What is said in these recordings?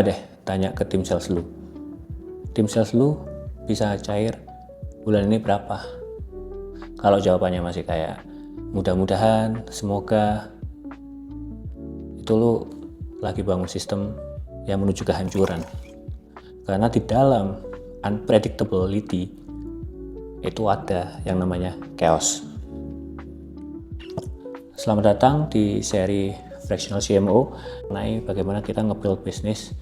deh tanya ke tim sales lu. Tim sales lu bisa cair bulan ini berapa? Kalau jawabannya masih kayak mudah-mudahan, semoga, itu lu lagi bangun sistem yang menuju kehancuran. Karena di dalam unpredictability itu ada yang namanya chaos. Selamat datang di seri Fractional CMO mengenai bagaimana kita nge-build bisnis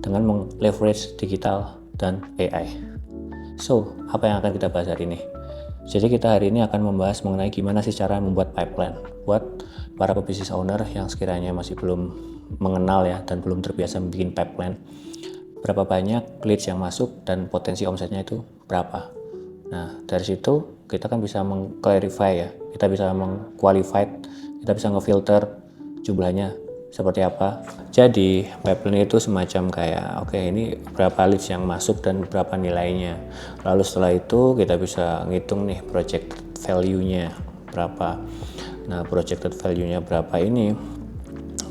dengan meng-leverage digital dan AI. So, apa yang akan kita bahas hari ini? Jadi kita hari ini akan membahas mengenai gimana sih cara membuat pipeline buat para pebisnis owner yang sekiranya masih belum mengenal ya dan belum terbiasa membuat pipeline. Berapa banyak leads yang masuk dan potensi omsetnya itu berapa. Nah, dari situ kita kan bisa meng-clarify ya, kita bisa meng-qualify, kita bisa nge-filter jumlahnya seperti apa. Jadi pipeline itu semacam kayak oke, ini berapa leads yang masuk dan berapa nilainya. Lalu setelah itu kita bisa ngitung nih projected value-nya berapa. Nah, projected value-nya berapa ini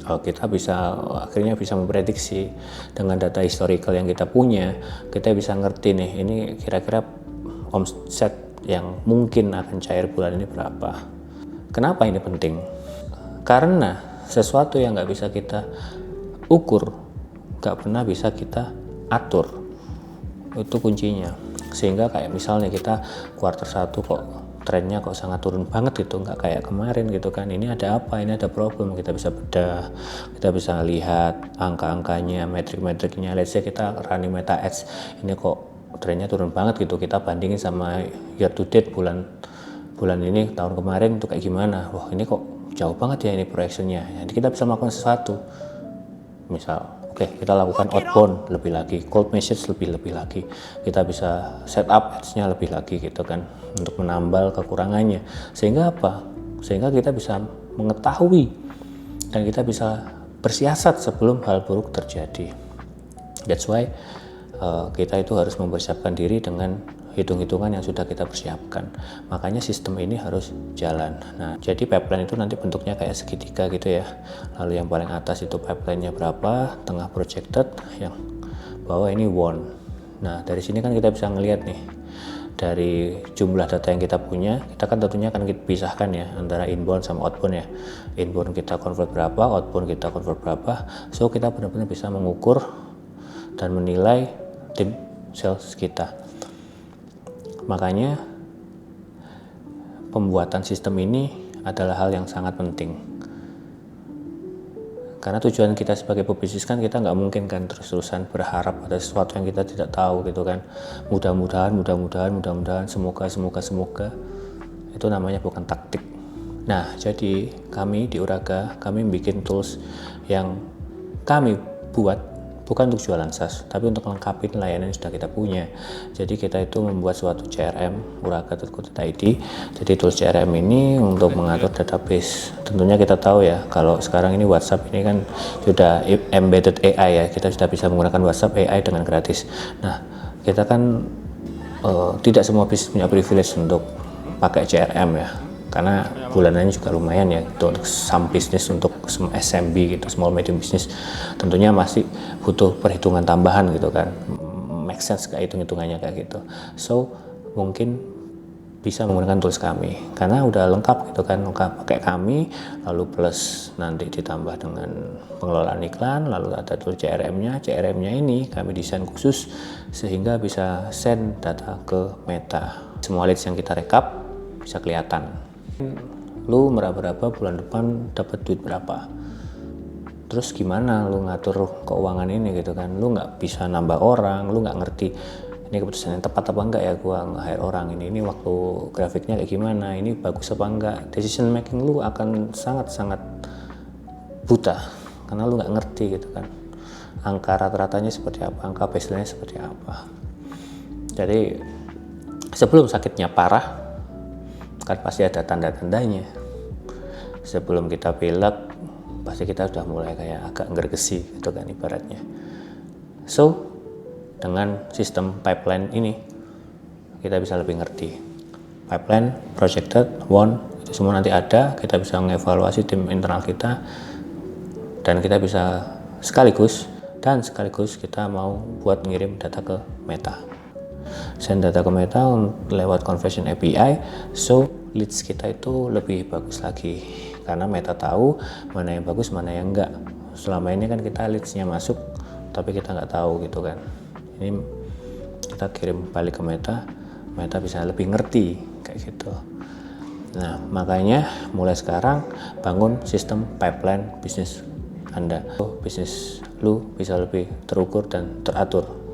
kita bisa akhirnya bisa memprediksi dengan data historical yang kita punya. Kita bisa ngerti nih ini kira-kira omset yang mungkin akan cair bulan ini berapa. Kenapa ini penting? Karena sesuatu yang nggak bisa kita ukur, nggak pernah bisa kita atur. Itu kuncinya. Sehingga kayak misalnya kita kuartal 1 kok trennya kok sangat turun banget gitu, nggak kayak kemarin gitu kan. Ini ada apa? Ini ada problem. Kita bisa bedah, kita bisa lihat angka-angkanya, metrik-metriknya. Let's say kita running meta ads, ini kok trennya turun banget gitu, kita bandingin sama year to date bulan ini tahun kemarin itu kayak gimana. Wah, ini kok jauh banget ya ini proyeksinya. Jadi kita bisa melakukan sesuatu, misal kita lakukan outbound lebih lagi, cold message lebih lagi, kita bisa setup ads-nya lebih lagi gitu kan, untuk menambal kekurangannya. Sehingga apa? Sehingga kita bisa mengetahui dan kita bisa bersiasat sebelum hal buruk terjadi. That's why kita itu harus mempersiapkan diri dengan hitung-hitungan yang sudah kita persiapkan. Makanya sistem ini harus jalan. Nah, jadi pipeline itu nanti bentuknya kayak segitiga gitu ya. Lalu yang paling atas itu pipeline-nya berapa, tengah projected, yang bawah ini won. Nah, dari sini kan kita bisa ngelihat nih, dari jumlah data yang kita punya, kita kan tentunya akan kita pisahkan ya antara inbound sama outbound ya. Inbound kita convert berapa, outbound kita convert berapa. So, kita benar-benar bisa mengukur dan menilai tim sales kita. Makanya pembuatan sistem ini adalah hal yang sangat penting. Karena tujuan kita sebagai pebisnis kan kita nggak mungkin kan terus-terusan berharap pada sesuatu yang kita tidak tahu gitu kan. Mudah-mudahan, semoga. Itu namanya bukan taktik. Nah, jadi kami di Uraga, kami bikin tools yang kami buat bukan untuk jualan SaaS, tapi untuk melengkapi layanan yang sudah kita punya. Jadi kita itu membuat suatu CRM, uraga.co.id. Jadi tools CRM ini untuk mengatur database. Tentunya kita tahu ya, kalau sekarang ini WhatsApp ini kan sudah embedded AI ya, kita sudah bisa menggunakan WhatsApp AI dengan gratis. Nah, kita kan tidak semua bisnis punya privilege untuk pakai CRM ya, karena bulanannya juga lumayan ya gitu, untuk some bisnis, untuk SMB gitu, small medium business tentunya masih butuh perhitungan tambahan gitu kan, make sense kayak hitung-hitungannya kayak gitu. So mungkin bisa menggunakan tools kami karena udah lengkap gitu kan, lengkap pakai kami, lalu plus nanti ditambah dengan pengelolaan iklan, lalu ada tool CRM-nya ini kami desain khusus sehingga bisa send data ke Meta. Semua leads yang kita rekap bisa kelihatan. Lu meraba-raba bulan depan dapat duit berapa, terus gimana lu ngatur keuangan ini gitu kan. Lu nggak bisa nambah orang, lu nggak ngerti ini keputusan yang tepat apa enggak ya gua nge-hire orang ini waktu grafiknya kayak gimana, ini bagus apa enggak. Decision making lu akan sangat-sangat buta karena lu nggak ngerti gitu kan, angka rata-ratanya seperti apa, angka baseline-nya seperti apa. Jadi sebelum sakitnya parah kan pasti ada tanda-tandanya. Sebelum kita pilek pasti kita sudah mulai kayak agak ngergesi gitu kan ibaratnya. So dengan sistem pipeline ini kita bisa lebih ngerti pipeline, projected, won, itu semua nanti ada. Kita bisa mengevaluasi tim internal kita dan kita bisa sekaligus dan sekaligus kita mau buat ngirim data ke Meta. Send data ke Meta lewat Conversion API, so leads kita itu lebih bagus lagi karena Meta tahu mana yang bagus mana yang enggak. Selama ini kan kita leadsnya masuk tapi kita nggak tahu gitu kan. Ini kita kirim balik ke Meta, Meta bisa lebih ngerti kayak gitu. Nah, makanya mulai sekarang bangun sistem pipeline bisnis Anda. Bisnis lu bisa lebih terukur dan teratur.